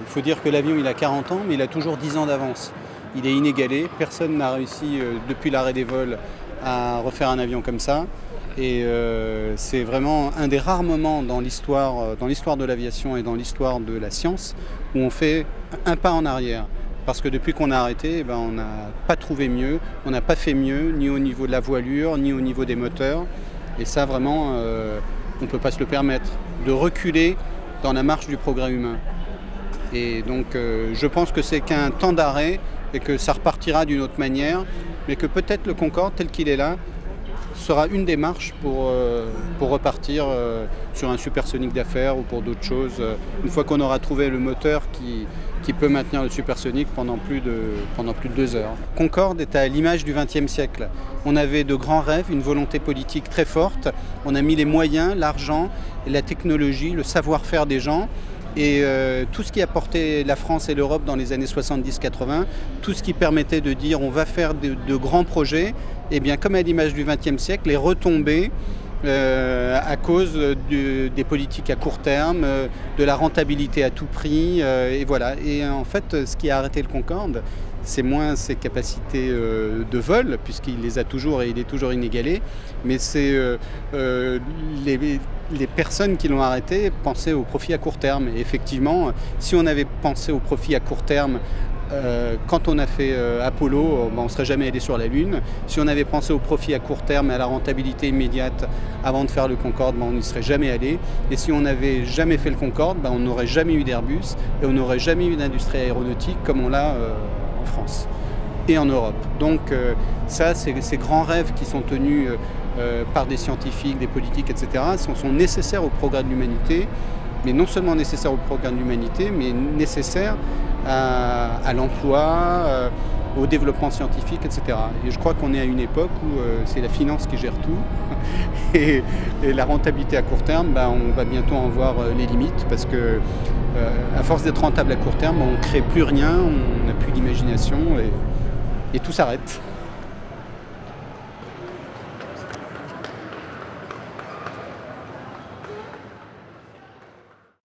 faut dire que l'avion il a 40 ans, mais il a toujours 10 ans d'avance. Il est inégalé, personne n'a réussi depuis l'arrêt des vols à refaire un avion comme ça. Et c'est vraiment un des rares moments dans l'histoire de l'aviation et dans l'histoire de la science où on fait un pas en arrière. Parce que depuis qu'on a arrêté, on n'a pas trouvé mieux, on n'a pas fait mieux, ni au niveau de la voilure, ni au niveau des moteurs. Et ça, vraiment, on ne peut pas se le permettre, de reculer dans la marche du progrès humain. Et donc, je pense que c'est qu'un temps d'arrêt et que ça repartira d'une autre manière, mais que peut-être le Concorde, tel qu'il est là, sera une démarche pour repartir sur un supersonique d'affaires ou pour d'autres choses, une fois qu'on aura trouvé le moteur qui peut maintenir le supersonique pendant plus de 2 heures. Concorde est à l'image du XXe siècle. On avait de grands rêves, une volonté politique très forte, on a mis les moyens, l'argent, la technologie, le savoir-faire des gens. Et tout ce qui a porté la France et l'Europe dans les années 70-80, tout ce qui permettait de dire on va faire de grands projets, et bien comme à l'image du XXe siècle, est retombé à cause des politiques à court terme, de la rentabilité à tout prix, et voilà. Et en fait, ce qui a arrêté le Concorde, c'est moins ses capacités de vol, puisqu'il les a toujours et il est toujours inégalé, mais c'est les personnes qui l'ont arrêté pensaient au profit à court terme. Et effectivement, si on avait pensé au profit à court terme quand on a fait Apollo, on ne serait jamais allé sur la Lune. Si on avait pensé au profit à court terme et à la rentabilité immédiate avant de faire le Concorde, on n'y serait jamais allé. Et si on n'avait jamais fait le Concorde, on n'aurait jamais eu d'Airbus et on n'aurait jamais eu d'industrie aéronautique comme on l'a en France et en Europe. Donc ça, ces grands rêves qui sont tenus par des scientifiques, des politiques, etc., sont nécessaires au progrès de l'humanité, mais non seulement nécessaires au progrès de l'humanité, mais nécessaires à l'emploi, au développement scientifique, etc. Et je crois qu'on est à une époque où c'est la finance qui gère tout, et la rentabilité à court terme, on va bientôt en voir les limites, parce que à force d'être rentable à court terme, on ne crée plus rien, on n'a plus d'imagination, et tout s'arrête.